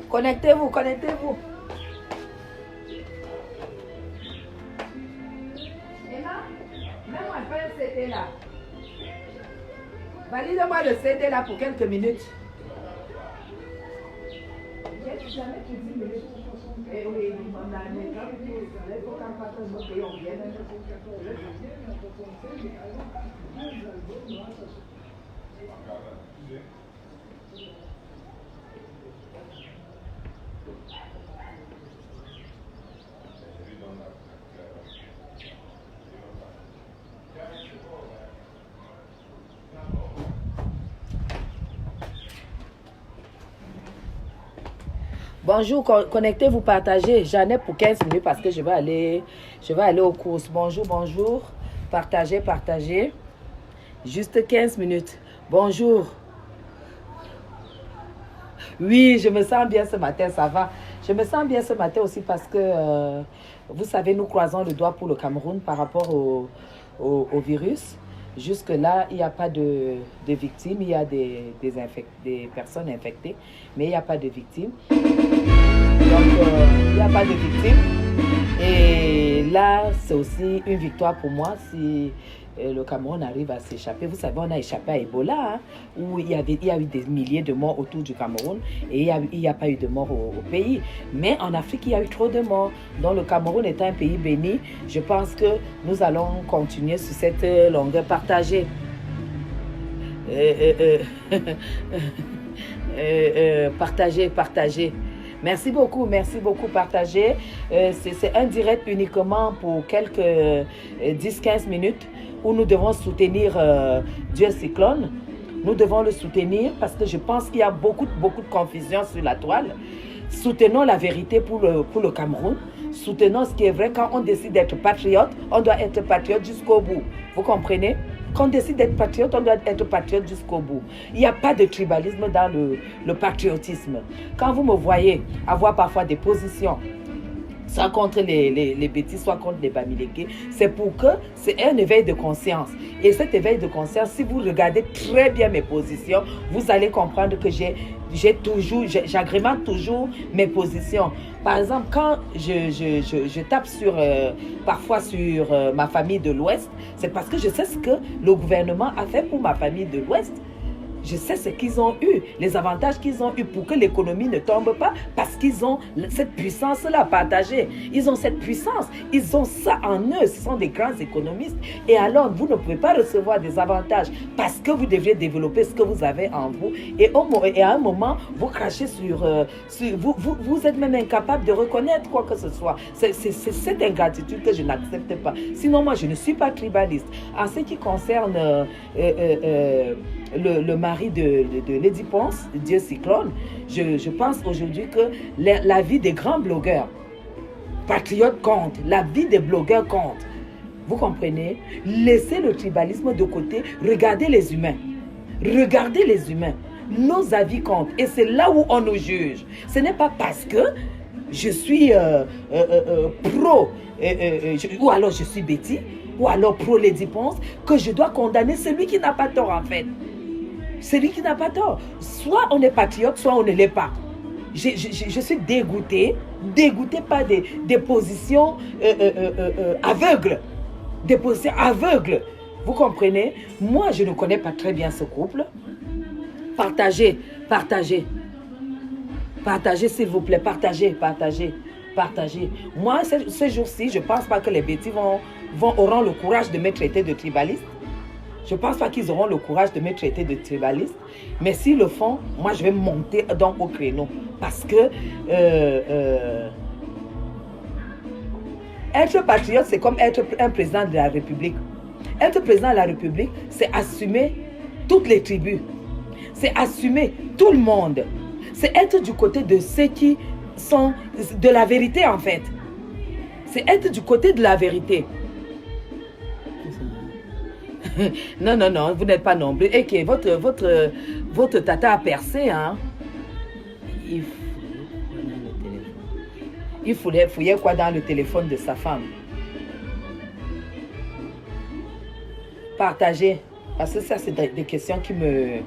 Connectez-vous, connectez-vous. Emma, mets-moi un peu un CD là. Valide-moi le CD là pour quelques minutes. Jamais tu dis minutes. Eh oui, on a un exemple. Il faut qu'un patron nous paye, on vienne. Bonjour, connectez-vous, partagez. J'en ai pour 15 minutes parce que je vais aller aux courses. Bonjour, bonjour. Partagez, partagez. Juste 15 minutes. Bonjour. Oui, je me sens bien ce matin, ça va. Je me sens bien ce matin aussi parce que, vous savez, nous croisons le doigt pour le Cameroun par rapport au virus. Jusque-là, il n'y a pas de victimes, il y a des personnes infectées, mais il n'y a pas de victimes. Donc, il n'y a pas de victimes. Et là, c'est aussi une victoire pour moi si le Cameroun arrive à s'échapper. Vous savez, on a échappé à Ebola, hein, où il y a eu des milliers de morts autour du Cameroun et il n'y a pas eu de morts au pays. Mais en Afrique, il y a eu trop de morts. Donc le Cameroun est un pays béni. Je pense que nous allons continuer sur cette longueur partagée. Partagez. Merci beaucoup, partagez. C'est un direct uniquement pour quelques 10-15 minutes où nous devons soutenir Dieu Cyclone. Nous devons le soutenir parce que je pense qu'il y a beaucoup de confusion sur la toile. Soutenons la vérité pour le Cameroun. Soutenons ce qui est vrai. Quand on décide d'être patriote, on doit être patriote jusqu'au bout. Vous comprenez? Quand on décide d'être patriote, on doit être patriote jusqu'au bout. Il n'y a pas de tribalisme dans le patriotisme. Quand vous me voyez avoir parfois des positions, soit contre les bêtises, soit contre les Bamileke, c'est pour que c'est un éveil de conscience. Et cet éveil de conscience, si vous regardez très bien mes positions, vous allez comprendre que j'agrémente toujours mes positions. Par exemple, quand je tape parfois sur ma famille de l'Ouest, c'est parce que je sais ce que le gouvernement a fait pour ma famille de l'Ouest. Je sais ce qu'ils ont eu, les avantages qu'ils ont eu pour que l'économie ne tombe pas, parce qu'ils ont cette puissance-là partagée. Ils ont cette puissance, ils ont ça en eux, ce sont des grands économistes. Et alors, vous ne pouvez pas recevoir des avantages parce que vous devriez développer ce que vous avez en vous. Et à un moment, vous crachez vous êtes même incapable de reconnaître quoi que ce soit. C'est cette ingratitude que je n'accepte pas. Sinon, moi, je ne suis pas tribaliste. En ce qui concerne le mari de Lady Ponce, Dieu Cyclone, je pense aujourd'hui que la vie des grands blogueurs patriotes compte, la vie des blogueurs compte. Vous comprenez? Laissez le tribalisme de côté, regardez les humains. Regardez les humains. Nos avis comptent et c'est là où on nous juge. Ce n'est pas parce que je suis pro, ou alors je suis Betty, ou alors pro Lady Ponce, que je dois condamner celui qui n'a pas tort en fait. Celui qui n'a pas tort. Soit on est patriote, soit on ne l'est pas. Je suis dégoûtée par des positions aveugles. Des positions aveugles. Vous comprenez? Moi, je ne connais pas très bien ce couple. Partagez, s'il vous plaît. Partagez. Moi, ce jour-ci, je ne pense pas que les bêtis auront le courage de me traiter de tribaliste. Je ne pense pas qu'ils auront le courage de me traiter de tribaliste. Mais s'ils le font, moi, je vais monter donc au créneau. Parce que être patriote, c'est comme être un président de la République. Être président de la République, c'est assumer toutes les tribus. C'est assumer tout le monde. C'est être du côté de ceux qui sont de la vérité, en fait. C'est être du côté de la vérité. Non, vous n'êtes pas nombreux. Et que votre tata a percé, hein. Il fouillait quoi dans le téléphone de sa femme? Partagez. Parce que ça, c'est des questions qui me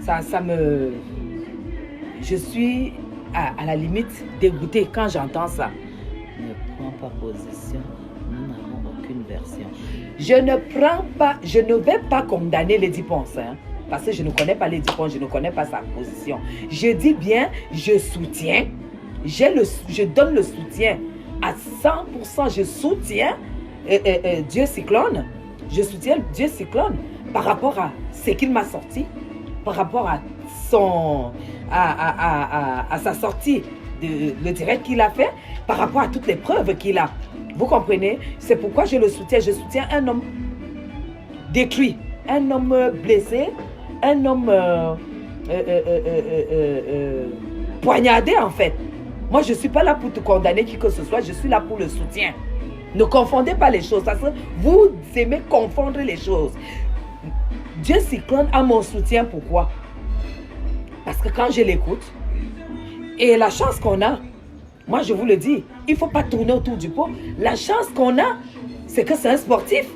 ça me... Je suis à la limite dégoûtée quand j'entends ça. Ne prends pas position, nous n'avons aucune version. Je ne vais pas condamner Lady Ponce, hein, parce que je ne connais pas Lady Ponce, je ne connais pas sa position. Je dis bien, je soutiens, je donne le soutien à 100%, je soutiens Dieu Cyclone, je soutiens Dieu Cyclone par rapport à ce qu'il m'a sorti, par rapport à sa sortie, le direct qu'il a fait, par rapport à toutes les preuves qu'il a. Vous comprenez? C'est pourquoi je le soutiens. Je soutiens un homme détruit, un homme blessé, un homme poignardé en fait. Moi, je ne suis pas là pour te condamner qui que ce soit, je suis là pour le soutien. Ne confondez pas les choses, parce que vous aimez confondre les choses. Dieu Cyclone a mon soutien, pourquoi? Parce que quand je l'écoute, et la chance qu'on a, moi je vous le dis, il ne faut pas tourner autour du pot. La chance qu'on a, c'est que c'est un sportif.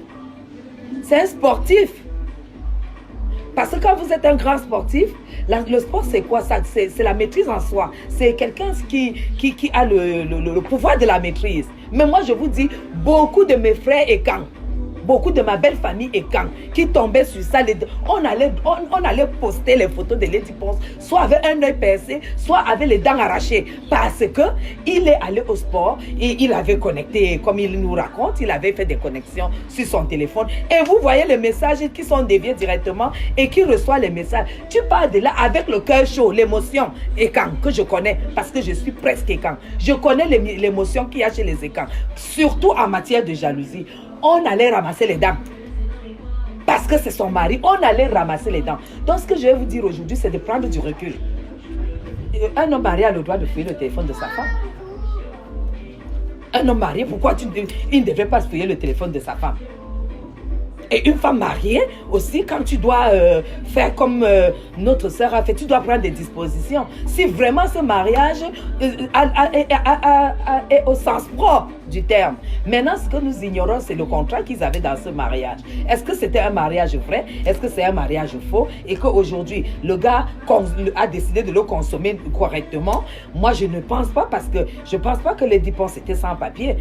C'est un sportif. Parce que quand vous êtes un grand sportif, le sport c'est quoi? C'est la maîtrise en soi. C'est quelqu'un qui a le pouvoir de la maîtrise. Mais moi je vous dis, beaucoup de mes frères et quand, beaucoup de ma belle famille et quand, qui tombaient sur ça, on allait poster les photos de Lady Ponce, soit avec un œil percé, soit avec les dents arrachées. Parce que il est allé au sport et il avait connecté, comme il nous raconte, il avait fait des connexions sur son téléphone. Et vous voyez les messages qui sont déviés directement et qui reçoit les messages. Tu pars de là avec le cœur chaud, l'émotion écan que je connais parce que je suis presque écan. Je connais l'émotion qu'il y a chez les écans, surtout en matière de jalousie. On allait ramasser les dents. Parce que c'est son mari, on allait ramasser les dents. Donc ce que je vais vous dire aujourd'hui, c'est de prendre du recul. Un homme marié a le droit de fouiller le téléphone de sa femme. Un homme marié, pourquoi il ne devrait pas fouiller le téléphone de sa femme? Et une femme mariée aussi, quand tu dois faire comme notre sœur a fait, tu dois prendre des dispositions. Si vraiment ce mariage est au sens propre du terme. Maintenant, ce que nous ignorons, c'est le contrat qu'ils avaient dans ce mariage. Est-ce que c'était un mariage vrai? Est-ce que c'est un mariage faux? Et qu'aujourd'hui, le gars a décidé de le consommer correctement? Moi, je ne pense pas parce que je ne pense pas que Lady Ponce était sans papier.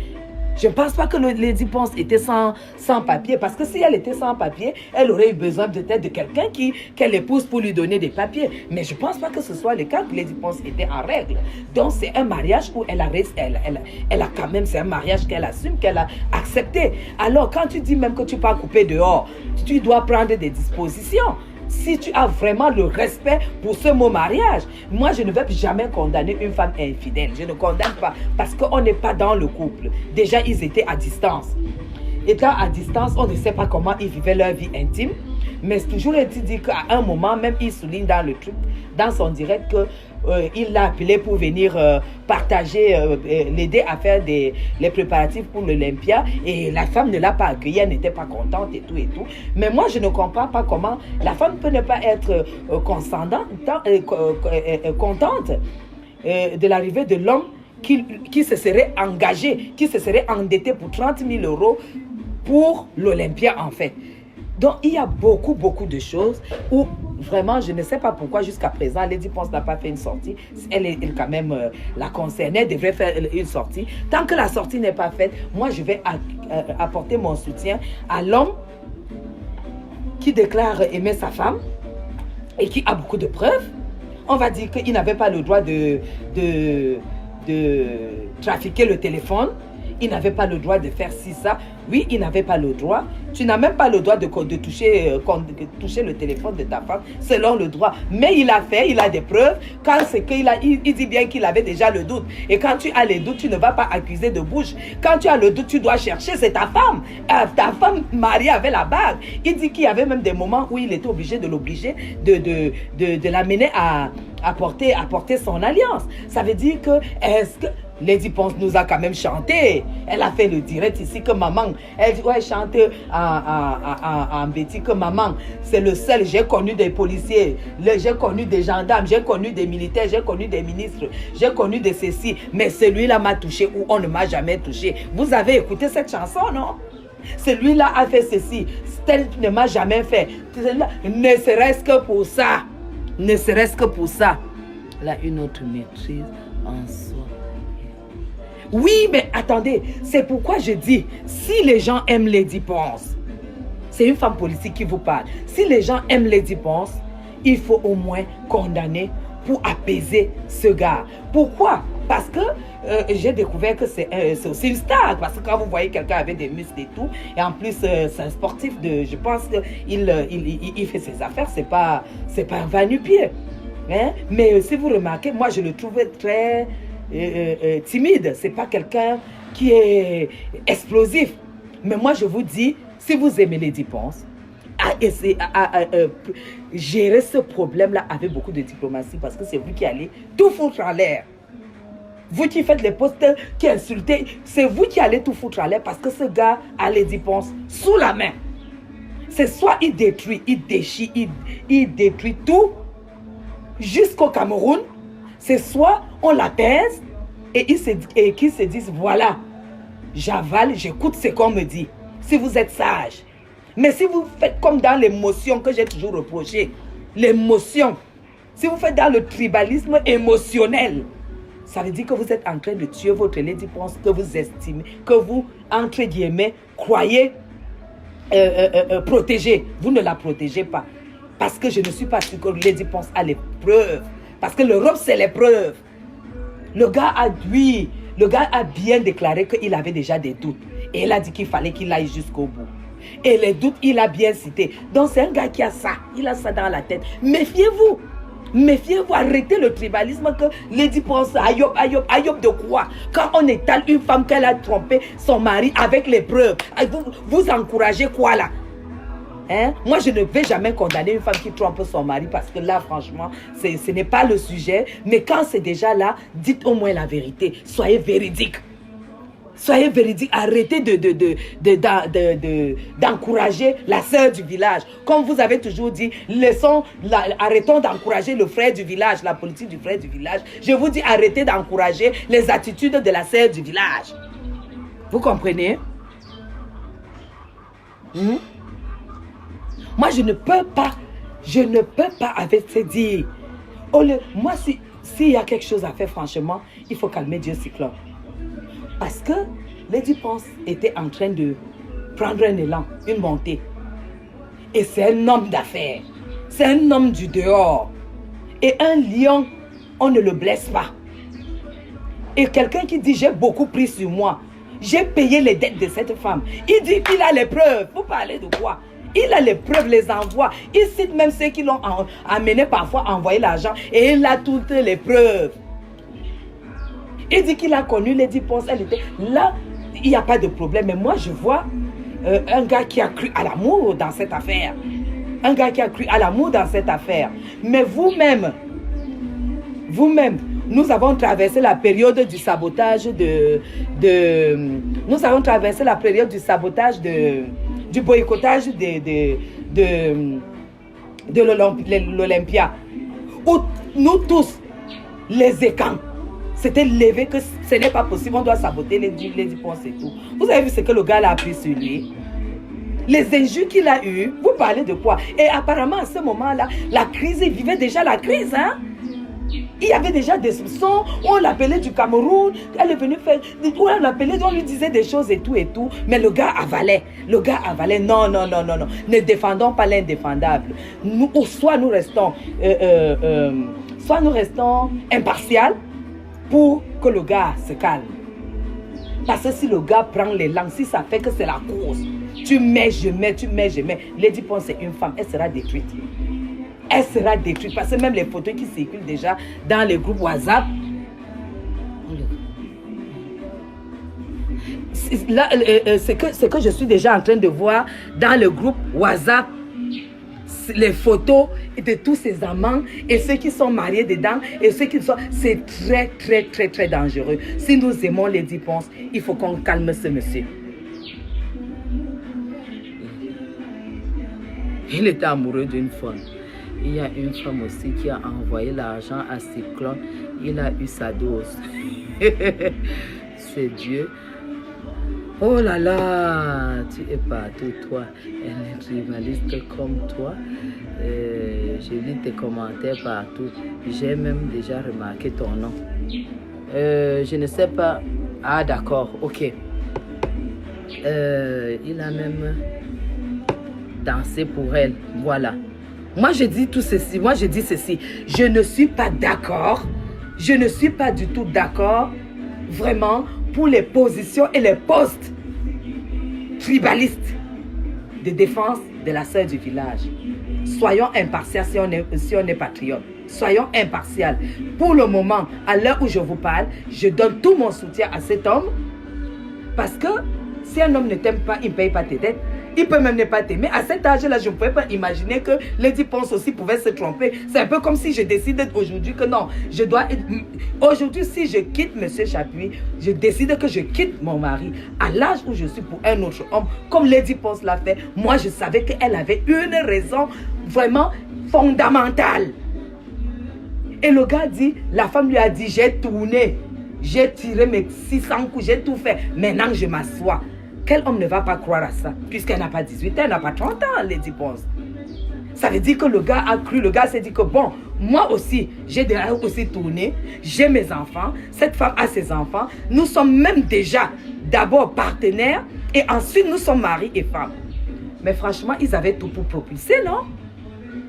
Je ne pense pas que Lady Ponce était sans papier. Parce que si elle était sans papier, elle aurait eu besoin peut-être de quelqu'un qu'elle épouse pour lui donner des papiers. Mais je ne pense pas que ce soit le cas, que Lady Ponce était en règle. Donc c'est un mariage où elle a quand même, c'est un mariage qu'elle assume, qu'elle a accepté. Alors quand tu dis même que tu peux couper dehors, tu dois prendre des dispositions. Si tu as vraiment le respect pour ce mot mariage, moi je ne vais jamais condamner une femme infidèle. Je ne condamne pas parce qu'on n'est pas dans le couple. Déjà ils étaient à distance. Étant à distance, on ne sait pas comment ils vivaient leur vie intime. Mais toujours est-il dit qu'à un moment, même il souligne dans le truc, dans son direct, qu'il l'a appelé pour venir partager, l'aider à faire les préparatifs pour l'Olympia. Et la femme ne l'a pas accueilli, elle n'était pas contente et tout et tout. Mais moi, je ne comprends pas comment la femme peut ne pas être contente de l'arrivée de l'homme qui se serait engagé, qui se serait endetté pour 30 000 € pour l'Olympia en fait. Donc, il y a beaucoup de choses où vraiment, je ne sais pas pourquoi jusqu'à présent, Lady Ponce n'a pas fait une sortie. Elle est quand même la concernée, elle devrait faire une sortie. Tant que la sortie n'est pas faite, moi, je vais apporter mon soutien à l'homme qui déclare aimer sa femme et qui a beaucoup de preuves. On va dire qu'il n'avait pas le droit de trafiquer le téléphone. Il n'avait pas le droit de faire ci, ça. Oui, il n'avait pas le droit. Tu n'as même pas le droit de toucher le téléphone de ta femme selon le droit. Mais il a fait, il a des preuves. Quand c'est qu'il il dit bien qu'il avait déjà le doute. Et quand tu as les doutes, tu ne vas pas accuser de bouche. Quand tu as le doute, tu dois chercher, c'est ta femme. Ta femme mariée avec la bague. Il dit qu'il y avait même des moments où il était obligé de l'amener à porter son alliance. Ça veut dire que, est-ce que Lady Ponce nous a quand même chanté. Elle a fait le direct ici que maman, elle dit, ouais, chante en Betty que maman, c'est le seul, j'ai connu des policiers, j'ai connu des gendarmes, j'ai connu des militaires, j'ai connu des ministres, j'ai connu de ceci, mais celui-là m'a touché ou on ne m'a jamais touché. Vous avez écouté cette chanson, non? Celui-là a fait ceci, tel ne m'a jamais fait. Ne serait-ce que pour ça. Ne serait-ce que pour ça. Là, une autre maîtrise en soi. Oui, mais attendez, c'est pourquoi je dis, si les gens aiment Lady Ponce, c'est une femme politique qui vous parle. Si les gens aiment Lady Ponce, il faut au moins condamner pour apaiser ce gars. Pourquoi? Parce que j'ai découvert que c'est aussi une star. Parce que quand vous voyez quelqu'un avec des muscles et tout, et en plus c'est un sportif, je pense qu'il fait ses affaires, c'est pas un va-nu-pied. Hein? Mais si vous remarquez, moi je le trouvais très timide. C'est pas quelqu'un qui est explosif. Mais moi je vous dis, si vous aimez Lady Ponce, gérer ce problème-là avec beaucoup de diplomatie, parce que c'est vous qui allez tout foutre en l'air. Vous qui faites les posts, qui insultez, c'est vous qui allez tout foutre en l'air parce que ce gars a Lady Ponce sous la main. C'est soit il détruit, il déchire, il détruit tout jusqu'au Cameroun, c'est soit on l'apaise et qu'ils se disent voilà, j'avale, j'écoute ce qu'on me dit. Si vous êtes sage. Mais si vous faites comme dans l'émotion que j'ai toujours reproché, l'émotion, si vous faites dans le tribalisme émotionnel, ça veut dire que vous êtes en train de tuer votre Lady Ponce que vous estimez, que vous, entre guillemets, croyez protéger. Vous ne la protégez pas. Parce que je ne suis pas sûre que Lady Ponce a les preuves. Parce que l'Europe, c'est les preuves. Le gars a bien déclaré qu'il avait déjà des doutes. Et il a dit qu'il fallait qu'il aille jusqu'au bout. Et les doutes, il a bien cité. Donc c'est un gars qui a ça. Il a ça dans la tête. Méfiez-vous. Méfiez-vous, arrêtez le tribalisme que Lady Ponce, ayob de quoi? Quand on étale une femme qu'elle a trompé son mari avec les preuves, vous encouragez quoi là? Hein? Moi, je ne vais jamais condamner une femme qui trompe son mari parce que là, franchement, ce n'est pas le sujet. Mais quand c'est déjà là, dites au moins la vérité. Soyez véridique. Soyez véridique, arrêtez d'encourager la sœur du village. Comme vous avez toujours dit, arrêtons d'encourager le frère du village, la politique du frère du village. Je vous dis, arrêtez d'encourager les attitudes de la sœur du village. Vous comprenez? Moi, je ne peux pas avec ces dires. Moi, s'il y a quelque chose à faire, franchement, il faut calmer Dieu Cyclone. Parce que Lady Ponce était en train de prendre un élan, une montée. Et c'est un homme d'affaires. C'est un homme du dehors. Et un lion, on ne le blesse pas. Et quelqu'un qui dit, j'ai beaucoup pris sur moi. J'ai payé les dettes de cette femme. Il dit qu'il a les preuves. Vous parlez de quoi? Il a les preuves, les envoie. Il cite même ceux qui l'ont amené parfois à envoyer l'argent. Et il a toutes les preuves. Il dit qu'il a connu Lady Ponce. Elle était là, il n'y a pas de problème. Mais moi, je vois un gars qui a cru à l'amour dans cette affaire. Un gars qui a cru à l'amour dans cette affaire. Mais vous-même, nous avons traversé la période du sabotage nous avons traversé la période du sabotage du boycottage de l'Olympia. Où nous tous, les écans, c'était levé que ce n'est pas possible, on doit saboter les Ponce et tout. Vous avez vu ce que le gars a pris sur lui? Les injures qu'il a eues, vous parlez de quoi? Et apparemment, à ce moment-là, la crise, il vivait déjà la crise, hein? Il y avait déjà des soupçons, on l'appelait du Cameroun, elle est venue faire, on l'appelait, on lui disait des choses et tout, mais le gars avalait, non, ne défendons pas l'indéfendable. Soit nous restons impartials, pour que le gars se calme. Parce que si le gars prend les langues, si ça fait que c'est la cause, tu mets, je mets. Lady Ponce, c'est une femme, elle sera détruite. Elle sera détruite. Parce que même les photos qui circulent déjà dans les groupes WhatsApp. Là, ce que je suis déjà en train de voir dans le groupe WhatsApp, les photos de tous ces amants et ceux qui sont mariés dedans et ceux qui sont... C'est très dangereux. Si nous aimons Lady Ponce, il faut qu'on calme ce monsieur. Il était amoureux d'une femme. Il y a une femme aussi qui a envoyé l'argent à Cyclone. Il a eu sa dose. C'est Dieu. Oh là là, tu es partout, toi. Elle est tribaliste comme toi. Je lis tes commentaires partout. J'ai même déjà remarqué ton nom. Je ne sais pas. Ah, d'accord, ok. Il a même dansé pour elle. Voilà. Moi, je dis tout ceci. Moi, je dis ceci. Je ne suis pas d'accord. Je ne suis pas du tout d'accord, vraiment, pour les positions et les postes tribalistes de défense de la sœur du village. Soyons impartials si on est patriote. Soyons impartials. Pour le moment, à l'heure où je vous parle, je donne tout mon soutien à cet homme. Parce que si un homme ne t'aime pas, il ne paye pas tes dettes. Il peut même ne pas t'aimer. À cet âge-là, je ne pouvais pas imaginer que Lady Ponce aussi pouvait se tromper. C'est un peu comme si je décide aujourd'hui que non, je dois... Aujourd'hui, si je quitte M. Chapuis, je décide que je quitte mon mari à l'âge où je suis pour un autre homme, comme Lady Ponce l'a fait. Moi, je savais qu'elle avait une raison vraiment fondamentale. Et le gars dit, la femme lui a dit, j'ai tourné, j'ai tiré mes 600 coups, j'ai tout fait. Maintenant, je m'assois. Quel homme ne va pas croire à ça? Puisqu'elle n'a pas 18 ans, elle n'a pas 30 ans, Lady Ponce. Ça veut dire que le gars a cru, le gars s'est dit que bon, moi aussi, j'ai déjà aussi tourné, j'ai mes enfants, cette femme a ses enfants, nous sommes même déjà d'abord partenaires et ensuite nous sommes mari et femme. Mais franchement, ils avaient tout pour propulser, non?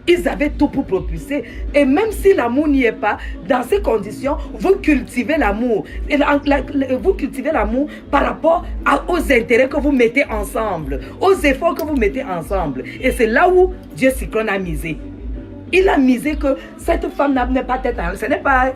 Ils avaient tout pour propulser. Et même si l'amour n'y est pas, dans ces conditions, vous cultivez l'amour. Vous cultivez l'amour par rapport aux intérêts que vous mettez ensemble, aux efforts que vous mettez ensemble. Et c'est là où Dieu Cyclone a misé. Il a misé que cette femme n'est pas tête à... Ce n'est pas,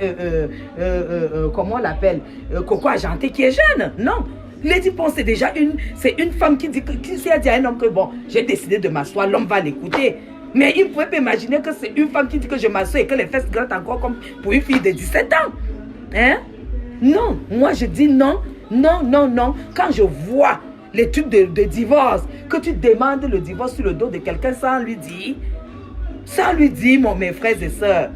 comment on l'appelle, Coco Argenté qui est jeune. Non. Lady Ponce, c'est déjà une femme qui a dit à un homme que bon, j'ai décidé de m'asseoir, l'homme va l'écouter. Mais il ne pouvait pas imaginer que c'est une femme qui dit que je m'assois et que les fesses grattent encore comme pour une fille de 17 ans. Hein? Non, moi je dis non, non, non, non. Quand je vois les trucs de divorce, que tu demandes le divorce sur le dos de quelqu'un sans lui dire, mes frères et sœurs.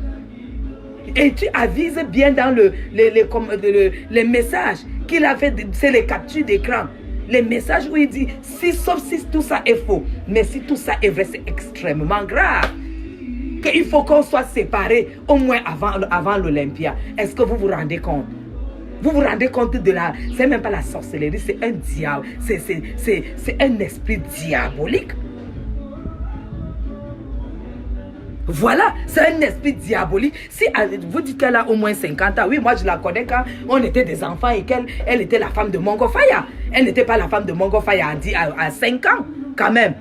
Et tu avises bien dans les messages qu'il a fait, c'est les captures d'écran. Les messages où il dit, sauf si tout ça est faux, mais si tout ça est vrai, c'est extrêmement grave. Qu'il faut qu'on soit séparés au moins avant l'Olympia. Est-ce que vous vous rendez compte? Vous vous rendez compte de la... C'est même pas la sorcellerie, c'est un diable. C'est un esprit diabolique. Voilà, c'est un esprit diabolique. Si vous dites qu'elle a au moins 50 ans, oui, moi je la connais quand on était des enfants et qu'elle était la femme de Mongo Faya. Elle n'était pas la femme de Mongo Faya à 5 ans, quand même.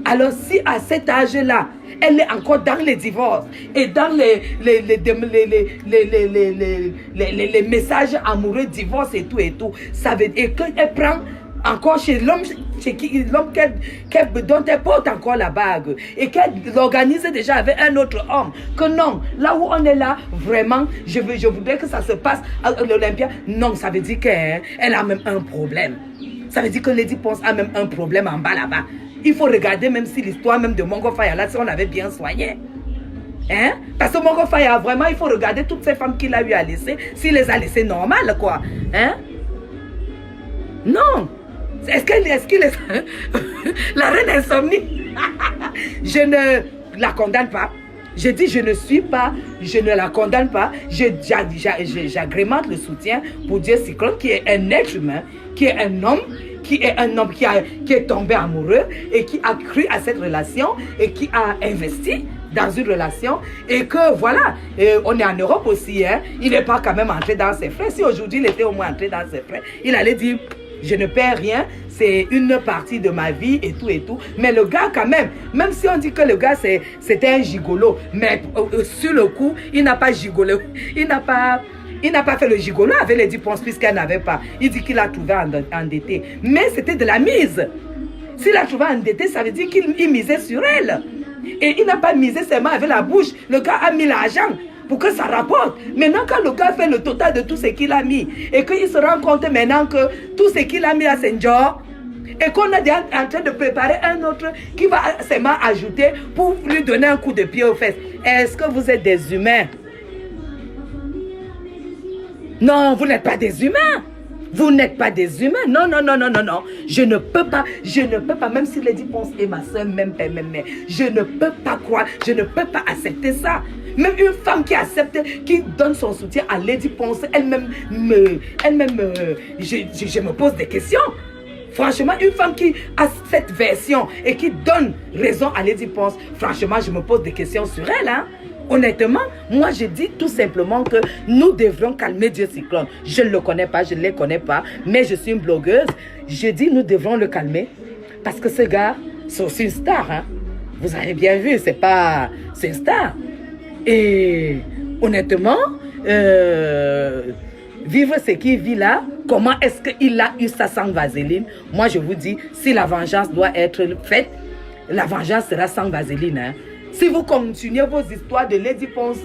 Alors si à cet âge-là, elle est encore dans les divorces et dans les messages amoureux, divorce et tout, ça veut dire qu'elle prend encore chez l'homme dont elle porte encore la bague et qu'elle l'organise déjà avec un autre homme. Que non, là où on est là, vraiment, je voudrais que ça se passe à l'Olympia. Non, ça veut dire qu'elle a même un problème. Ça veut dire que Lady Ponce a même un problème en bas là-bas. Il faut regarder même si l'histoire même de Mongo Faya là, si on avait bien soigné. Hein? Parce que Mongo Faya, vraiment, il faut regarder toutes ces femmes qu'il a eu à laisser, s'il les a laissées normales, quoi. Hein? Non. Est-ce qu'il est... La reine insomnie. Je ne la condamne pas. Je dis je ne la condamne pas. J'agrémente le soutien pour Dieu Cyclone qui est un être humain, qui est un homme qui est tombé amoureux et qui a cru à cette relation et qui a investi dans une relation et que voilà, on est en Europe aussi, hein, il n'est pas quand même entré dans ses frais. Si aujourd'hui il était au moins entré dans ses frais, il allait dire je ne perds rien, c'est une partie de ma vie et tout. Mais le gars quand même si on dit que le gars c'était un gigolo, mais sur le coup, il n'a pas gigolo. Il n'a pas fait le gigolo avec Lady Ponce puisqu'elle n'avait pas. Il dit qu'il a trouvé endetté. Mais c'était de la mise. S'il a trouvé endetté, ça veut dire qu'il misait sur elle. Et il n'a pas misé seulement avec la bouche. Le gars a mis l'argent pour que ça rapporte. Maintenant, quand le gars fait le total de tout ce qu'il a mis et qu'il se rend compte maintenant que tout ce qu'il a mis à Saint-Jean et qu'on est en train de préparer un autre qui va seulement ajouter pour lui donner un coup de pied aux fesses. Est-ce que vous êtes des humains? Non, vous n'êtes pas des humains. Vous n'êtes pas des humains. Non, non, non, non, non, non. Je ne peux pas, même si Lady Ponce est ma soeur, même père, même mère. Je ne peux pas croire, je ne peux pas accepter ça. Même une femme qui accepte, qui donne son soutien à Lady Ponce, elle-même, je me pose des questions. Franchement, une femme qui a cette version et qui donne raison à Lady Ponce, franchement, je me pose des questions sur elle, hein. Honnêtement, moi je dis tout simplement que nous devrions calmer Dieu Cyclone. Je ne le connais pas, je ne les connais pas, mais je suis une blogueuse. Je dis nous devrons le calmer parce que ce gars, c'est aussi une star. Hein? Vous avez bien vu, c'est une star. Et honnêtement, vivre ce qu'il vit là, comment est-ce qu'il a eu ça sans vaseline? Moi je vous dis, si la vengeance doit être faite, la vengeance sera sans vaseline. Hein? Si vous continuez vos histoires de Lady Ponce,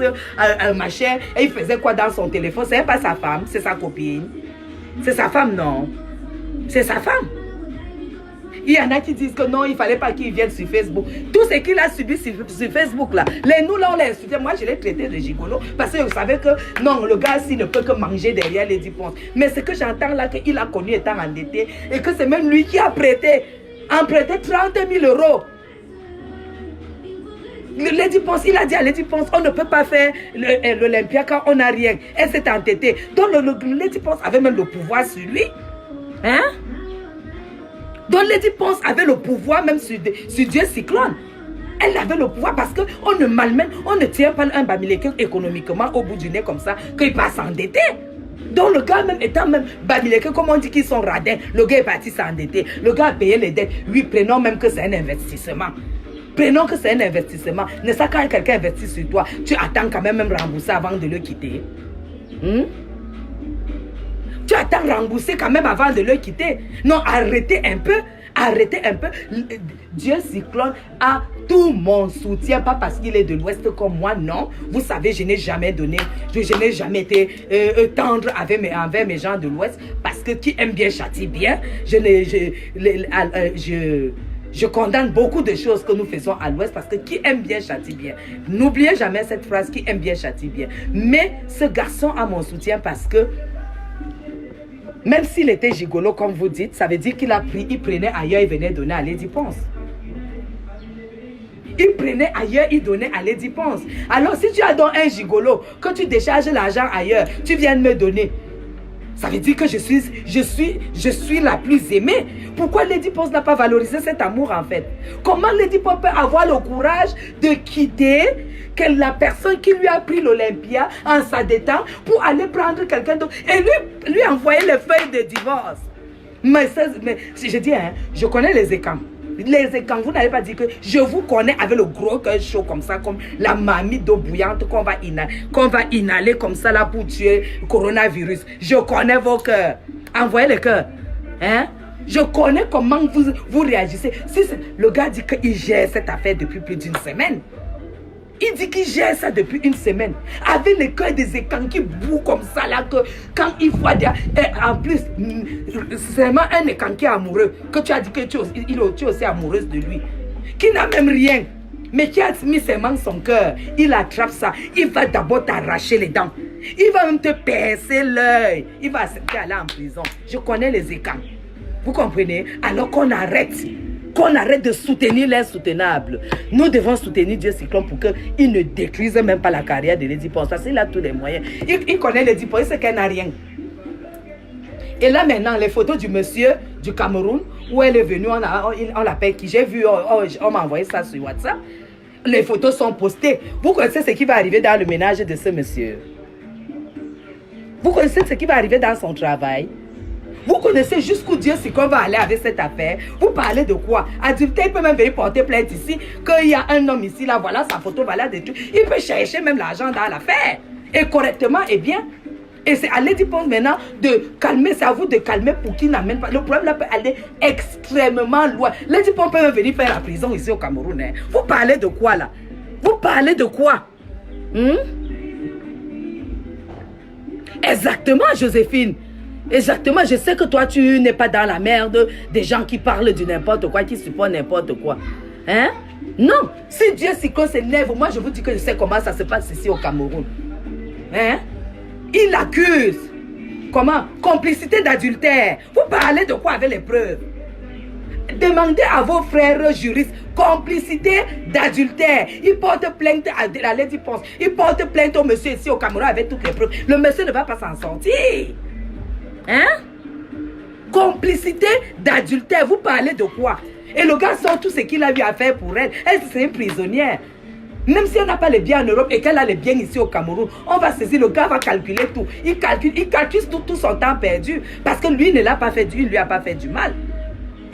machin, et il faisait quoi dans son téléphone? C'est pas sa femme, c'est sa copine. C'est sa femme, non. C'est sa femme. Il y en a qui disent que non, il ne fallait pas qu'il vienne sur Facebook. Tout ce qu'il a subi sur Facebook, là, nous, là, on l'a insulté. Moi, je l'ai traité de gigolo. Parce que vous savez que, non, le gars, s'il ne peut que manger derrière Lady Ponce. Mais ce que j'entends là, qu'il a connu étant endetté, et que c'est même lui qui a emprunté 30 000 euros. Lady Ponce, il a dit à Lady Ponce, on ne peut pas faire l'Olympia quand on n'a rien. Elle s'est entêtée. Donc Lady Ponce avait même le pouvoir sur lui. Hein? Donc Lady Ponce avait le pouvoir même sur Dieu Cyclone. Elle avait le pouvoir parce qu'on ne malmène, on ne tient pas un Bamileke économiquement au bout du nez comme ça, qu'il va s'endetter. Donc le gars même étant même Bamileke, comme on dit qu'ils sont radins, le gars est parti s'endetter. Le gars a payé les dettes. Oui, prenons même que c'est un investissement. Prenons que c'est un investissement. N'est-ce pas quand quelqu'un investit sur toi, tu attends quand même rembourser avant de le quitter. Tu attends rembourser quand même avant de le quitter. Non, arrêtez un peu. Arrêtez un peu. Dieu Cyclone a tout mon soutien. Pas parce qu'il est de l'Ouest comme moi, non. Vous savez, je n'ai jamais donné. Je n'ai jamais été tendre envers mes gens de l'Ouest. Parce que qui aime bien châtie bien. Je condamne beaucoup de choses que nous faisons à l'Ouest parce que qui aime bien châtie bien. N'oubliez jamais cette phrase, qui aime bien châtie bien. Mais ce garçon a mon soutien parce que même s'il était gigolo comme vous dites, ça veut dire qu'il prenait ailleurs, il venait donner à Lady Ponce. Il prenait ailleurs, il donnait à Lady Ponce. Alors si tu as donc un gigolo, que tu décharges l'argent ailleurs, tu viens de me donner. Ça veut dire que je suis la plus aimée. Pourquoi Lady Ponce n'a pas valorisé cet amour en fait? Comment Lady Ponce peut avoir le courage de quitter la personne qui lui a pris l'Olympia en s'endettant pour aller prendre quelqu'un d'autre et lui envoyer les feuilles de divorce? Mais je dis, hein, je connais les écans. Les écans, vous n'allez pas dire que je vous connais avec le gros cœur chaud comme ça, comme la mamie d'eau bouillante qu'on va inhaler comme ça là pour tuer le coronavirus. Je connais vos cœurs. Envoyez les cœurs. Hein? Je connais comment vous réagissez. Si le gars dit qu'il gère cette affaire depuis plus d'une semaine. Il dit qu'il gère ça depuis une semaine. Avec le cœur des écans qui boue comme ça là, que quand il faut dire, et en plus, c'est vraiment un écan qui est amoureux, que tu as dit que tu es aussi amoureuse de lui, qui n'a même rien, mais qui a mis ses mains son cœur. Il attrape ça, il va d'abord t'arracher les dents, il va même te percer l'œil, il va accepter aller en prison. Je connais les écans. Vous comprenez? Alors qu'on arrête de soutenir l'insoutenable. Nous devons soutenir Dieu Cyclone pour qu'il ne détruise même pas la carrière de Lady Ponce. Parce qu'il a tous les moyens. Il connaît Lady Ponce, il sait qu'elle n'a rien. Et là maintenant, les photos du monsieur du Cameroun, où elle est venue, on l'appelle qui. J'ai vu, on m'a envoyé ça sur WhatsApp. Les photos sont postées. Vous connaissez ce qui va arriver dans le ménage de ce monsieur? Vous connaissez ce qui va arriver dans son travail? Vous connaissez jusqu'où Dieu Cyclone va aller avec cette affaire? Vous parlez de quoi? Adulte, il peut même venir porter plainte ici, qu'il y a un homme ici, là, voilà sa photo, voilà des trucs. Il peut chercher même l'argent dans l'affaire. Et correctement, et bien. Et c'est à Lady Ponce maintenant de calmer, c'est à vous de calmer pour qu'il n'amène pas. Le problème là peut aller extrêmement loin. Lady Ponce peut même venir faire la prison ici au Cameroun. Hein. Vous parlez de quoi là? Vous parlez de quoi? Exactement, Joséphine. Exactement, je sais que toi, tu n'es pas dans la merde des gens qui parlent du n'importe quoi, qui supportent n'importe quoi. Hein? Non, si Dieu Cyclone s'élève, moi je vous dis que je sais comment ça se passe ici au Cameroun. Hein? Il accuse. comment? Complicité d'adultère. Vous parlez de quoi avec les preuves? Demandez à vos frères juristes, complicité d'adultère. Ils portent plainte à la Lady Ponce. Ils portent plainte au monsieur ici au Cameroun avec toutes les preuves. Le monsieur ne va pas s'en sortir. Hein? Complicité d'adultère. Vous parlez de quoi? Et le gars sort tout ce qu'il a eu à faire pour elle. Elle, c'est une prisonnière. Même si elle n'a pas les biens en Europe et qu'elle a les biens ici au Cameroun, on va saisir, le gars va calculer tout. Il calcule tout son temps perdu. Parce que lui ne l'a pas fait, il lui a pas fait du mal.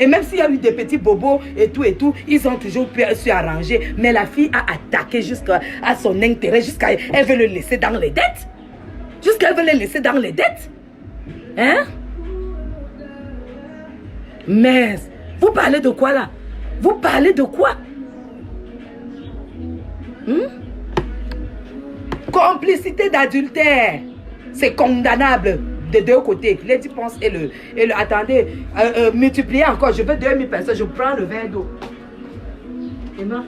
Et même s'il y a eu des petits bobos et tout, ils ont toujours pu se arranger. Mais la fille a attaqué jusqu'à son intérêt, jusqu'à elle veut le laisser dans les dettes. Jusqu'à elle veut le laisser dans les dettes. Hein? Mais, vous parlez de quoi là? Vous parlez de quoi? Complicité d'adultère. C'est condamnable de deux côtés. Lady Ponce et le attendez, multipliez encore. Je veux 2000 personnes. Je prends le verre d'eau. Emma?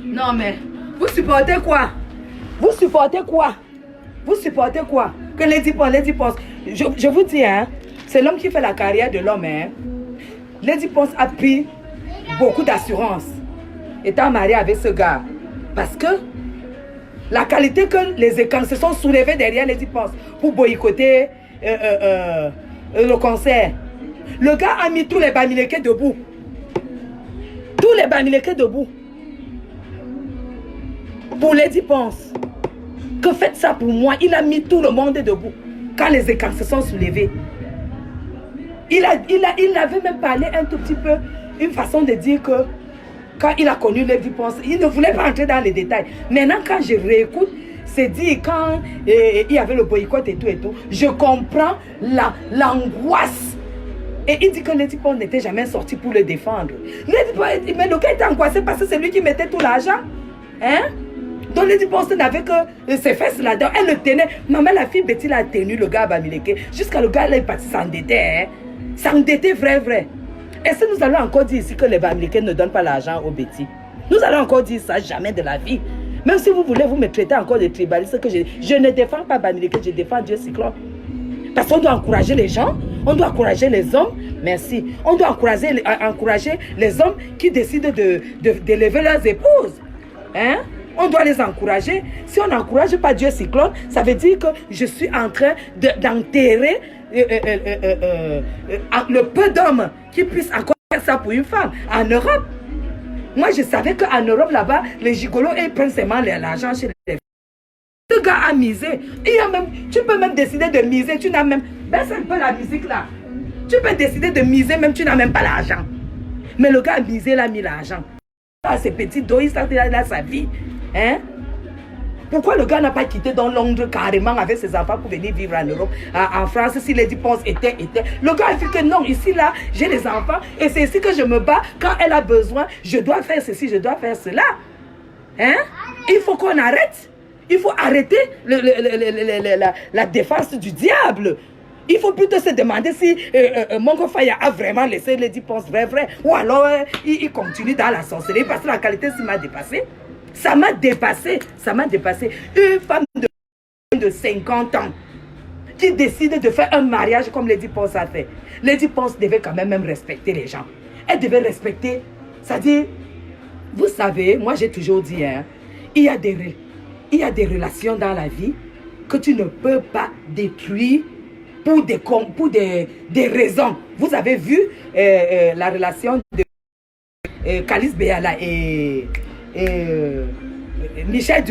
Non mais, vous supportez quoi? Vous supportez quoi? Vous supportez quoi? Que Lady Ponce, je vous dis, hein, c'est l'homme qui fait la carrière de l'homme, hein. Lady Ponce a pris beaucoup d'assurance étant mariée avec ce gars. Parce que la qualité que les écrans se sont soulevés derrière Lady Ponce pour boycotter le concert. Le gars a mis tous les Bamileke debout. Tous les Bamileke debout. Pour Lady Ponce, que faites ça pour moi? Il a mis tout le monde debout. Quand les écrans se sont soulevés, il avait même parlé un tout petit peu, une façon de dire que quand il a connu Lady Ponce, il ne voulait pas entrer dans les détails. Maintenant, quand je réécoute, c'est dit quand il y avait le boycott et tout, je comprends l'angoisse. Et il dit que Lady Ponce n'était jamais sorti pour le défendre. Mais le gars était angoissé parce que c'est lui qui mettait tout l'argent. Hein? Donc Lady Ponce n'avait que ses fesses là-dedans. Elle le tenait. Maman, la fille Betty l'a tenu, le gars à Bamileke. Jusqu'à le gars là, il est parti s'endetter. Hein? S'endetter vrai. Est-ce que nous allons encore dire ici que les Bamileke ne donnent pas l'argent aux Betty? Nous allons encore dire ça, jamais de la vie. Même si vous voulez, vous me traitez encore de tribaliste, que je ne défends pas Bamileke, je défends Dieu Cyclone. Parce qu'on doit encourager les gens, on doit encourager les hommes, merci. On doit encourager les hommes qui décident d'élever leurs épouses. Hein? On doit les encourager. Si on n'encourage pas Dieu Cyclone, ça veut dire que je suis en train d'enterrer le peu d'hommes qui puissent encore faire ça pour une femme. En Europe, moi je savais qu'en Europe là-bas, les gigolos ils prennent seulement l'argent chez les femmes. Ce gars a misé. Tu peux même décider de miser. Tu n'as même... Baisse un peu la musique là. Tu peux décider de miser, même tu n'as même pas l'argent. Mais le gars a misé, il a mis l'argent. Ses petits dos, il a sa vie. Hein? Pourquoi le gars n'a pas quitté dans Londres carrément avec ses enfants pour venir vivre en Europe, en France, si Lady Ponce était. Le gars a dit que non, ici là, j'ai les enfants et c'est ici que je me bats. Quand elle a besoin, je dois faire ceci, je dois faire cela. Hein? Il faut qu'on arrête. Il faut arrêter la défense du diable. Il faut plutôt se demander si Mongo Faya a vraiment laissé Lady Ponce vrai. Ou alors il continue dans la sorcellerie parce que la qualité ça m'a dépassé. Ça m'a dépassé. Une femme de 50 ans qui décide de faire un mariage comme Lady Ponce a fait. Lady Ponce devait quand même respecter les gens. Elle devait respecter. C'est-à-dire, vous savez, moi j'ai toujours dit, hein, il y a des relations dans la vie que tu ne peux pas détruire pour des raisons. Vous avez vu la relation de Calice Béala et Michel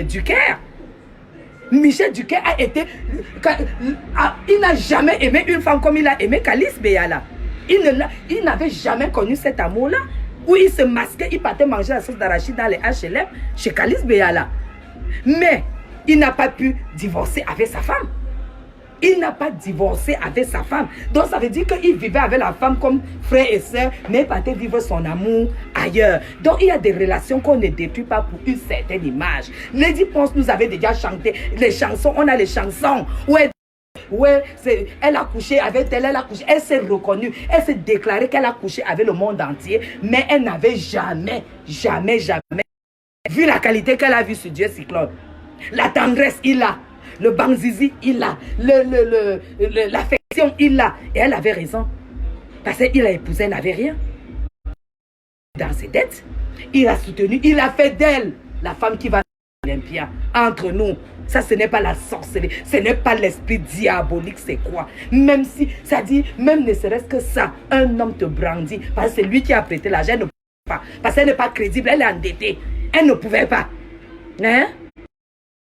Ducaire. Michel Duquet a été... Il n'a jamais aimé une femme comme il a aimé Calice Beyala. Il n'avait jamais connu cet amour-là. Où il se masquait, il partait manger la sauce d'arachide dans les HLM chez Calice Beyala. Mais il n'a pas pu divorcer avec sa femme. Il n'a pas divorcé avec sa femme. Donc ça veut dire qu'il vivait avec la femme comme frère et soeur, mais il partait vivre son amour ailleurs. Donc il y a des relations qu'on ne détruit pas pour une certaine image. Lady Ponce nous avait déjà chanté les chansons. On a les chansons où elle a couché avec elle s'est reconnue, elle s'est déclarée qu'elle a couché avec le monde entier, mais elle n'avait jamais vu la qualité qu'elle a vue sur Dieu Cyclone. La tendresse, il a. Le banzizi, il a. L'affection, il a. Et elle avait raison. Parce qu'il a épousé, elle n'avait rien. Dans ses dettes, il a soutenu, il a fait d'elle la femme qui va à l'Olympia. Entre nous, ça ce n'est pas la sorcellerie, ce n'est pas l'esprit diabolique, c'est quoi? Même si, ça dit, même ne serait-ce que ça, un homme te brandit, parce que c'est lui qui a prêté l'argent, elle ne pouvait pas. Parce qu'elle n'est pas crédible, elle est endettée. Elle ne pouvait pas. Hein?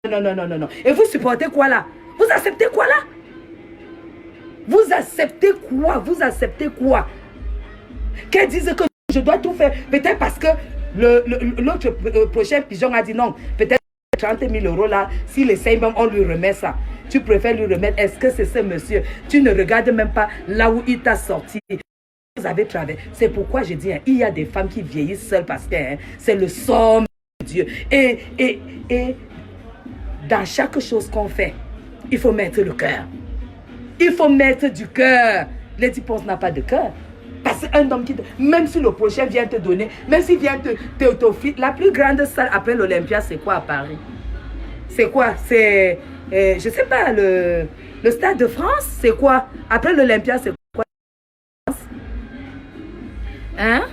Non. Et vous supportez quoi là? Vous acceptez quoi là? Vous acceptez quoi? Vous acceptez quoi? Qu'elle dise que je dois tout faire. Peut-être parce que l'autre prochain pigeon a dit non. Peut-être 30 000 € là, s'il essaye même, on lui remet ça. Tu préfères lui remettre. Est-ce que c'est ce monsieur? Tu ne regardes même pas là où il t'a sorti. Vous avez travaillé. C'est pourquoi je dis, hein, il y a des femmes qui vieillissent seules parce que hein, c'est le somme de Dieu. Et dans chaque chose qu'on fait, il faut mettre le cœur. Il faut mettre du cœur. Lady Ponce n'a pas de cœur. Parce qu'un homme qui... Même si le prochain vient te donner, même s'il vient t'offrir... La plus grande salle après l'Olympia, c'est quoi à Paris? C'est quoi? C'est... je sais pas, le Stade de France, c'est quoi? Après l'Olympia, c'est quoi? Hein?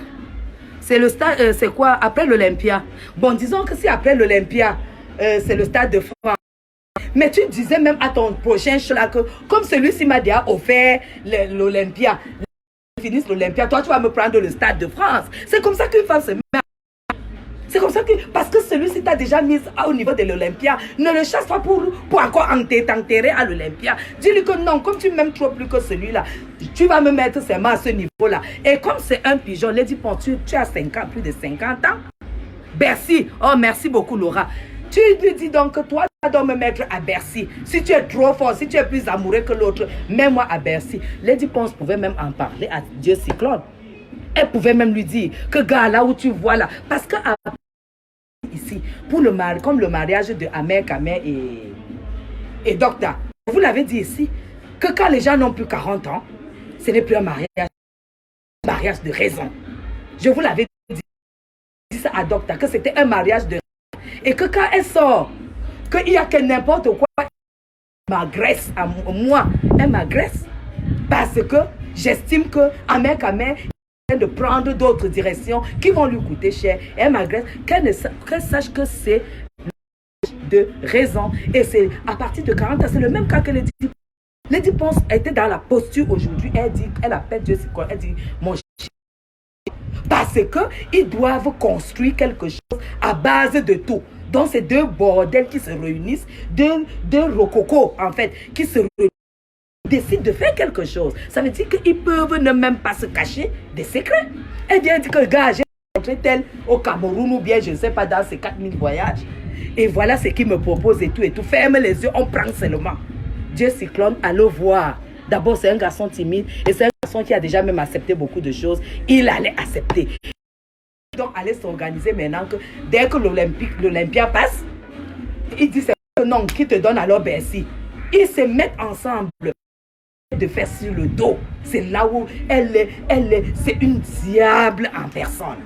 C'est le stade... c'est quoi? Après l'Olympia. Bon, disons que si après l'Olympia, c'est le Stade de France. Mais tu disais même à ton prochain show là que comme celui-ci m'a déjà offert l'Olympia, finisse l'Olympia, toi tu vas me prendre le Stade de France. C'est comme ça qu'une femme se met. C'est comme ça que, parce que celui-ci t'a déjà mis au niveau de l'Olympia, ne le chasse pas pour encore t'enterrer à l'Olympia. Dis-lui que non, comme tu m'aimes trop plus que celui-là, tu vas me mettre seulement à ce niveau-là. Et comme c'est un pigeon, Lady Ponce, tu as 50, plus de 50 ans. Bercy, oh merci beaucoup Laura. Tu lui dis donc que toi, tu dois me mettre à Bercy. Si tu es trop fort, si tu es plus amoureux que l'autre, mets-moi à Bercy. Lady Ponce pouvait même en parler à Dieu Cyclone. Elle pouvait même lui dire que gars, là où tu vois là, parce que ici, pour le mari, comme le mariage de Amer Kamer et Docteur, vous l'avez dit ici, que quand les gens n'ont plus 40 ans, ce n'est plus un mariage de raison. Je vous l'avais dit ça à Docteur, que c'était un mariage de raison. Et que quand elle sort, qu'il n'y a que n'importe quoi, elle m'agresse à moi, elle m'agresse. Parce que j'estime que Amer Kamer est de prendre d'autres directions qui vont lui coûter cher. Elle m'agresse, qu'elle sache que c'est de raison. Et c'est à partir de 40 ans, c'est le même cas que Lady Ponce était dans la posture aujourd'hui. Elle dit, elle appelle Dieu, elle dit, mon parce qu'ils doivent construire quelque chose à base de tout. Donc, c'est deux bordels qui se réunissent, deux rococo, en fait, qui se réunissent, décident de faire quelque chose. Ça veut dire qu'ils peuvent ne même pas se cacher des secrets. Elle vient dire que, gars, j'ai rencontré tel au Cameroun ou bien, je ne sais pas, dans ces 4000 voyages. Et voilà ce qu'il me propose et tout. Ferme les yeux, on prend seulement. Dieu Cyclone, allez voir. D'abord, c'est un garçon timide et c'est un garçon qui a déjà même accepté beaucoup de choses. Il allait accepter. Donc, allez s'organiser maintenant que dès que l'Olympia passe, il dit que non, qui te donne alors Bercy. Ils se mettent ensemble de faire sur le dos. C'est là où c'est une diable en personne.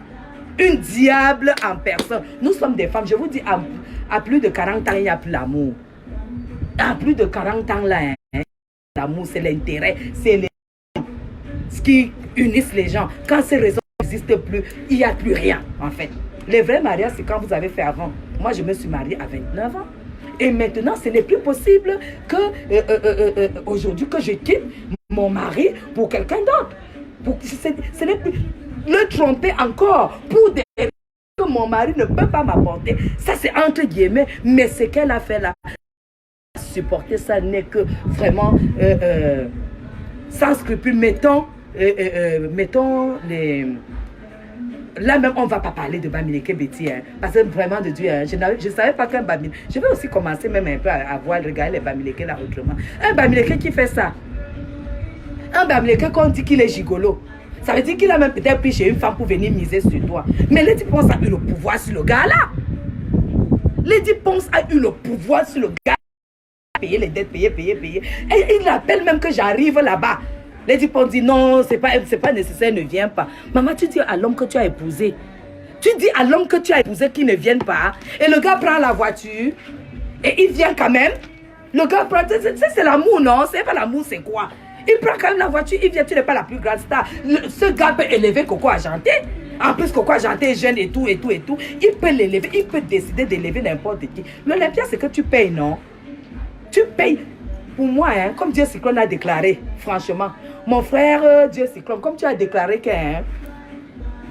Une diable en personne. Nous sommes des femmes, je vous dis, à plus de 40 ans, il n'y a plus l'amour. À plus de 40 ans, là, hein, l'amour, c'est l'intérêt, c'est ce qui unissent les gens. Quand ces raisons n'existent plus, il n'y a plus rien, en fait. Les vrais mariages, c'est quand vous avez fait avant. Moi, je me suis mariée à 29 ans. Et maintenant, ce n'est plus possible que aujourd'hui, que je quitte mon mari pour quelqu'un d'autre. Ce n'est plus... Le tromper encore pour des raisons que mon mari ne peut pas m'apporter. Ça, c'est entre guillemets. Mais ce qu'elle a fait là, supporter ça n'est que vraiment sans scrupule. Mettons les... Là même, on ne va pas parler de Bamileke Betty, hein, parce que vraiment de Dieu, hein, je ne savais pas qu'un Bamileke... Je vais aussi commencer même un peu à voir, regarder les Bamileke là autrement. Un Bamileke qui fait ça. Un Bamileke qu'on dit qu'il est gigolo. Ça veut dire qu'il a même peut-être pris chez une femme pour venir miser sur toi. Mais Lady Ponce a eu le pouvoir sur le gars là. Lady Ponce a eu le pouvoir sur le gars. Payer les dettes, payer. Et il appelle même que j'arrive là-bas. Lady Ponce dit non, c'est pas nécessaire, ne viens pas. Maman, tu dis à l'homme que tu as épousé. Tu dis à l'homme que tu as épousé qu'il ne vienne pas. Et le gars prend la voiture. Et il vient quand même. Le gars prend... C'est l'amour, non? C'est pas l'amour, c'est quoi? Il prend quand même la voiture, il vient, tu n'es pas la plus grande star. Ce gars peut élever Coco Argenté. En plus, Coco Argenté est jeune et tout. Il peut l'élever, il peut décider d'élever n'importe qui. L'Olympia, c'est que tu payes, non? Tu payes. Pour moi, hein, comme Dieu Cyclone a déclaré, franchement, mon frère Dieu Cyclone, comme tu as déclaré que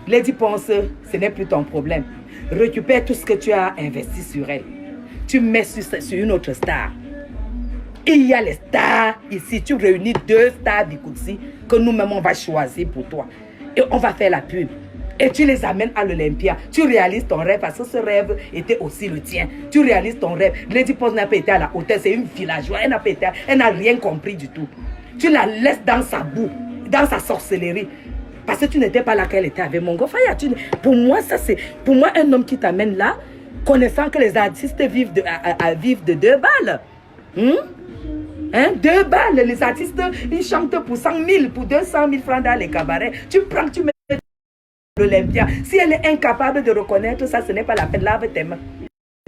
Lady Ponce, ce n'est plus ton problème. Récupère tout ce que tu as investi sur elle. Tu mets sur une autre star. Il y a les stars ici. Tu réunis 2 stars d'Ikoutsi que nous-mêmes on va choisir pour toi. Et on va faire la pub. Et tu les amènes à l'Olympia. Tu réalises ton rêve parce que ce rêve était aussi le tien. Tu réalises ton rêve. Lady Ponce n'a pas été à la hauteur. C'est une villageoise. Elle n'a rien compris du tout. Tu la laisses dans sa boue, dans sa sorcellerie. Parce que tu n'étais pas là quand elle était avec mon Faya. Pour moi, pour moi, un homme qui t'amène là, connaissant que les artistes vivent de 2 balles. 2 balles. Les artistes, ils chantent pour 100 000, pour 200 000 francs dans les cabarets. Tu prends, tu mets l'Olympia. Si elle est incapable de reconnaître ça, ce n'est pas la peine. Lave tes mains.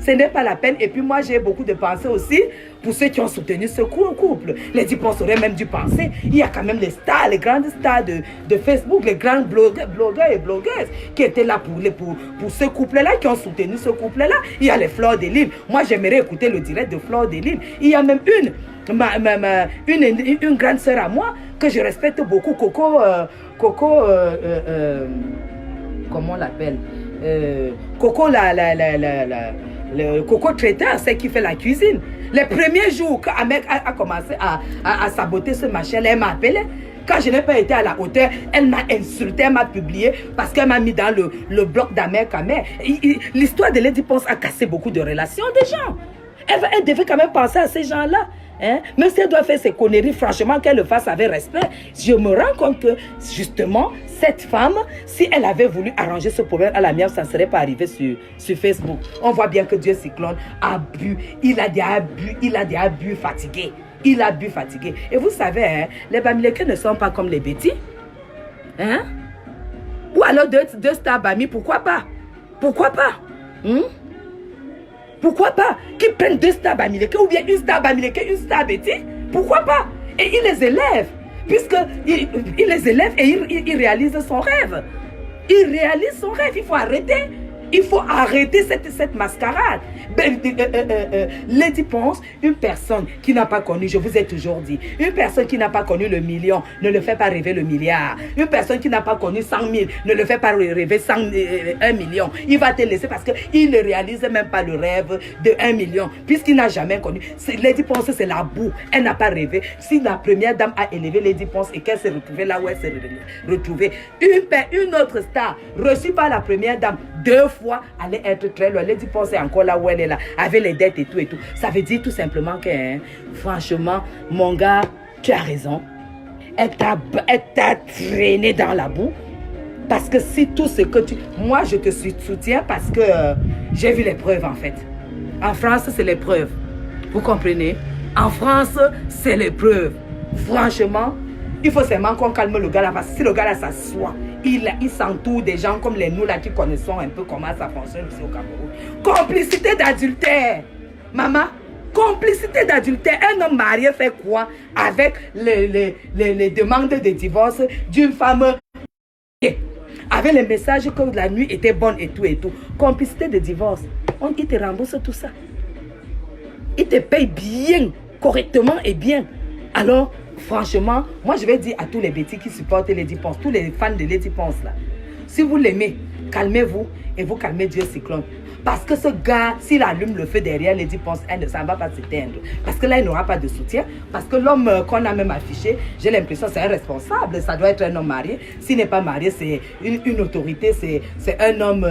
Ce n'est pas la peine. Et puis moi, j'ai beaucoup de pensées aussi pour ceux qui ont soutenu ce couple. Les Dipons auraient même dû penser. Il y a quand même les stars, les grandes stars de Facebook, les grands blogueurs et blogueuses qui étaient là pour ce couple-là, qui ont soutenu ce couple-là. Il y a les Fleurs de Lille. Moi, j'aimerais écouter le direct de Fleurs de Lille. Il y a même une grande sœur à moi que je respecte beaucoup, Coco, comment on l'appelle, Coco le Coco traiteur, c'est qui fait la cuisine. Les premiers jours qu'Ahmed a commencé à saboter ce machin, elle m'a appelé. Quand je n'ai pas été à la hauteur, elle m'a insulté, elle m'a publié parce qu'elle m'a mis dans le bloc d'Ahmed Kamer. L'histoire de Lady Ponce a cassé beaucoup de relations des gens. Elle devait quand même penser à ces gens-là. Hein? Même si elle doit faire ses conneries, franchement, qu'elle le fasse avec respect. Je me rends compte que, justement, cette femme, si elle avait voulu arranger ce problème à la mienne, ça ne serait pas arrivé sur Facebook. On voit bien que Dieu Cyclone a bu. Il a des abus fatigués. Il a bu fatigué. Et vous savez, hein, les Bamileke ne sont pas comme les Betty. Hein? Ou alors deux stars Bami, pourquoi pas? Pourquoi pas? Pourquoi pas? Qu'ils prennent 2 stars Bamileke ou bien une star Bamileke, une star Betty? Pourquoi pas? Et il les élève. Puisqu'il les élève et il réalise son rêve. Il réalise son rêve. Il faut arrêter. Il faut arrêter cette mascarade. Lady Ponce, une personne qui n'a pas connu, je vous ai toujours dit, une personne qui n'a pas connu le million ne le fait pas rêver le milliard. Une personne qui n'a pas connu 100 000 ne le fait pas rêver 1 million. Il va te laisser parce qu'il ne réalise même pas le rêve de 1 million. Puisqu'il n'a jamais connu. Lady Ponce, c'est la boue. Elle n'a pas rêvé. Si la première dame a élevé Lady Ponce et qu'elle s'est retrouvée là où elle s'est retrouvée, une autre star reçue par la première dame 2 fois allait être très loin. Lady Ponce est encore là où elle est là, avec les dettes et tout et tout. Ça veut dire tout simplement que, hein, franchement, mon gars, tu as raison. Elle t'a traîné dans la boue. Parce que si tout ce que tu... Moi, je te soutiens parce que j'ai vu les preuves, en fait. En France, c'est les preuves. Vous comprenez? En France, c'est les preuves. Franchement, il faut seulement qu'on calme le gars là. Parce que si le gars là s'assoit, il s'entoure des gens comme nous là qui connaissons un peu comment ça fonctionne ici au Cameroun. Complicité d'adultère. Maman, complicité d'adultère. Un homme marié fait quoi avec les demandes de divorce d'une femme avec les messages que la nuit était bonne et tout et tout. Complicité de divorce. Il te rembourse tout ça. Il te paye bien, correctement et bien. Alors, franchement, moi je vais dire à tous les bêtis qui supportent Lady Ponce, tous les fans de Lady Ponce là, si vous l'aimez, calmez-vous et vous calmez Dieu Cyclone. Parce que ce gars, s'il allume le feu derrière Lady Ponce, ça ne va pas s'éteindre. Parce que là, il n'aura pas de soutien. Parce que l'homme qu'on a même affiché, j'ai l'impression que c'est un responsable. Ça doit être un homme marié. S'il n'est pas marié, c'est une autorité. C'est un homme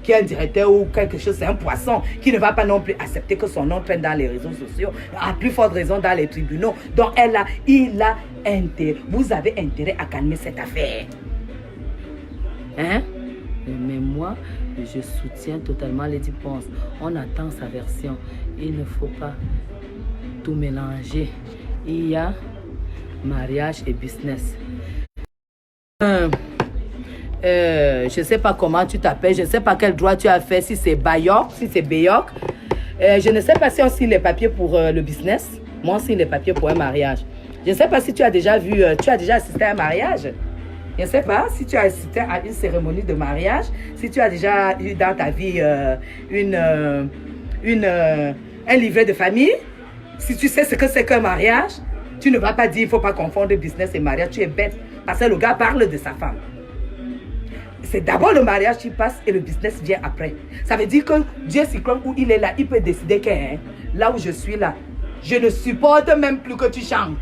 qui est un directeur ou quelque chose. C'est un poisson qui ne va pas non plus accepter que son nom traîne dans les réseaux sociaux. À plus forte raison dans les tribunaux. Donc, il a intérêt. Vous avez intérêt à calmer cette affaire. Hein? Mais moi, je soutiens totalement Lady Ponce. On attend sa version. Il ne faut pas tout mélanger. Il y a mariage et business. Je ne sais pas comment tu t'appelles. Je ne sais pas quel droit tu as fait. Si c'est Bayok, si c'est Bayok. Je ne sais pas si on signe les papiers pour le business. Moi, on signe les papiers pour un mariage. Je ne sais pas si tu as déjà vu, tu as déjà assisté à un mariage. Je ne sais pas si tu as assisté à une cérémonie de mariage, si tu as déjà eu dans ta vie un livret de famille. Si tu sais ce que c'est qu'un mariage, tu ne vas pas dire il ne faut pas confondre business et mariage. Tu es bête parce que le gars parle de sa femme. C'est d'abord le mariage qui passe et le business vient après. Ça veut dire que Dieu Cyclone, où il est là, il peut décider que là où je suis là, je ne supporte même plus que tu chantes.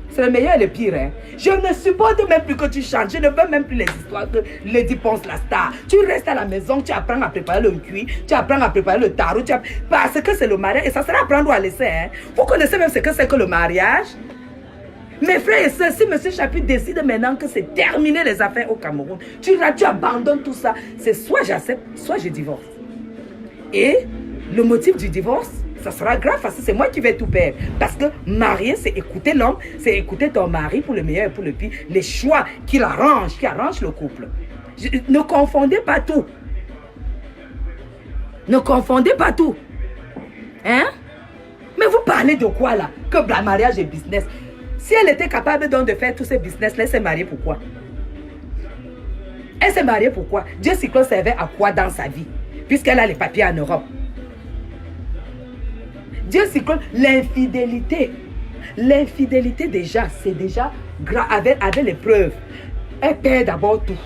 C'est le meilleur et le pire. Hein? Je ne supporte même plus que tu chantes. Je ne veux même plus les histoires que Lady Ponce la star. Tu restes à la maison, tu apprends à préparer le cuit, tu apprends à préparer le tarot. Parce que c'est le mariage et ça sera à prendre ou à laisser. Hein? Vous connaissez même ce que c'est que le mariage? Mes frères et sœurs, si M. Chapuis décide maintenant que c'est terminé les affaires au Cameroun, tu abandonnes tout ça. C'est soit j'accepte, soit je divorce. Et le motif du divorce, ça sera grave parce que c'est moi qui vais tout perdre. Parce que marier, c'est écouter l'homme, c'est écouter ton mari pour le meilleur et pour le pire. Les choix qui arrangent le couple. Ne confondez pas tout. Ne confondez pas tout. Hein? Mais vous parlez de quoi là? Que le mariage est business. Si elle était capable donc de faire tous ces business-là, elle s'est mariée pourquoi? Elle s'est mariée pourquoi? Dieu Cyclone servait à quoi dans sa vie? Puisqu'elle a les papiers en Europe. Dieu Cyclone, l'infidélité. L'infidélité déjà, c'est déjà grave avec les preuves. Elle perd d'abord tout.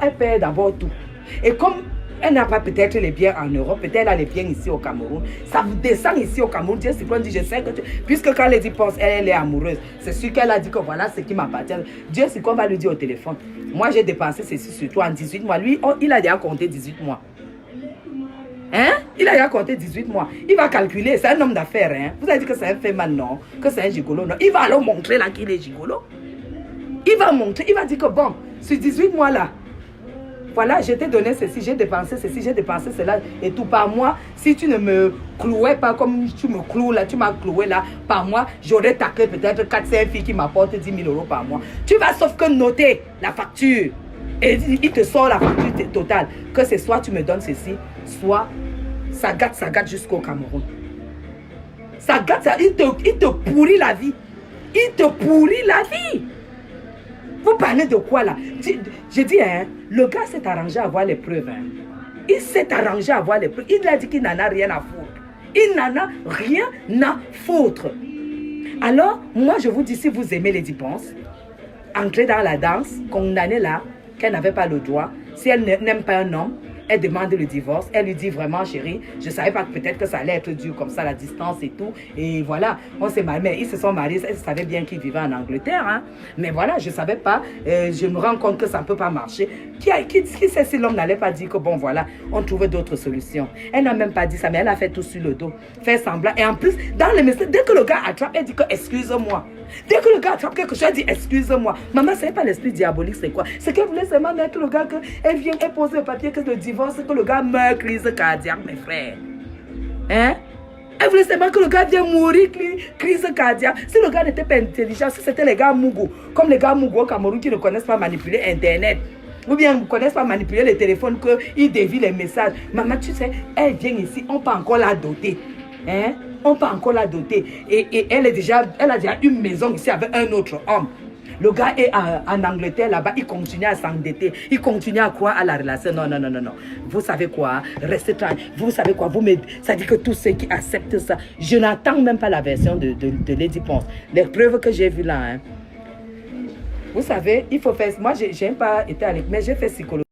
Elle perd d'abord tout. Et comme elle n'a pas peut-être les biens en Europe, peut-être elle a les biens ici au Cameroun. Ça vous descend ici au Cameroun. Dieu Cyclone dit, je sais que tu... Puisque quand Lady Ponce, elle est amoureuse, c'est sûr qu'elle a dit que voilà ce qui m'appartient. Dieu Cyclone va lui dire au téléphone, moi j'ai dépensé ceci sur toi en 18 mois. Lui, il a déjà compté 18 mois. Hein? Il a déjà compté 18 mois. Il va calculer, c'est un homme d'affaires. Hein? Vous avez dit que c'est un féman, non? Que c'est un gigolo, non? Il va alors montrer là qu'il est gigolo. Il va montrer, il va dire que bon, sur 18 mois là, voilà, je t'ai donné ceci, j'ai dépensé ceci, j'ai dépensé cela et tout par mois. Si tu ne me clouais pas comme tu me cloues là, tu m'as cloué là, par mois, j'aurais taqué peut-être 4-5 filles qui m'apportent 10 000 € par mois. Tu vas sauf que noter la facture. Et il te sort la facture totale. Que c'est soit tu me donnes ceci, soit ça gâte jusqu'au Cameroun. Ça gâte, il te pourrit la vie. Il te pourrit la vie. Vous parlez de quoi là? Je dis, hein, le gars s'est arrangé à avoir les preuves. Hein. Il s'est arrangé à avoir les preuves. Il a dit qu'il n'en a rien à foutre. Il n'en a rien à foutre. Alors, moi je vous dis, si vous aimez Lady Ponce, entrez dans la danse, condamnez-la, qu'elle n'avait pas le droit. Si elle n'aime pas un homme, elle demande le divorce. Elle lui dit vraiment, chérie, je ne savais pas peut-être que ça allait être dur comme ça, la distance et tout. Et voilà, on s'est mariés. Mais ils se sont mariés. Elle savait bien qu'ils vivaient en Angleterre. Hein. Mais voilà, je ne savais pas. Je me rends compte que ça ne peut pas marcher. Qui sait si l'homme n'allait pas dire que bon, voilà, on trouvait d'autres solutions. Elle n'a même pas dit ça, mais elle a fait tout sur le dos. Fait semblant. Et en plus, dans les messages, dès que le gars attrape, elle dit que excuse-moi. Dès que le gars attrape quelque chose, elle dit excuse-moi. Maman, ce n'est pas l'esprit diabolique, c'est quoi? C'est qu'elle voulait seulement mettre le gars qu'elle vient et poser le papier que le divorce, que le gars meurt, crise cardiaque, mes frères. Hein? Elle voulait seulement que le gars vienne mourir, crise cardiaque. Si le gars n'était pas intelligent, si c'était les gars Mougou, comme les gars Mougou au Cameroun qui ne connaissent pas manipuler Internet, ou bien ne connaissent pas manipuler les téléphones, qu'ils dévient les messages. Maman, tu sais, elle vient ici, on peut encore la doter. Hein? On peut encore la doter. Et elle a déjà une maison ici avec un autre homme. Le gars est en Angleterre là-bas, il continue à s'endetter, il continue à croire à la relation. Non. Vous savez quoi? Restez tranquille. Vous savez quoi? Ça dit que tous ceux qui acceptent ça, je n'attends même pas la version de Lady Ponce. Les preuves que j'ai vues là, hein. Vous savez, il faut faire. Moi, je n'ai pas été à l'école, mais j'ai fait psychologie.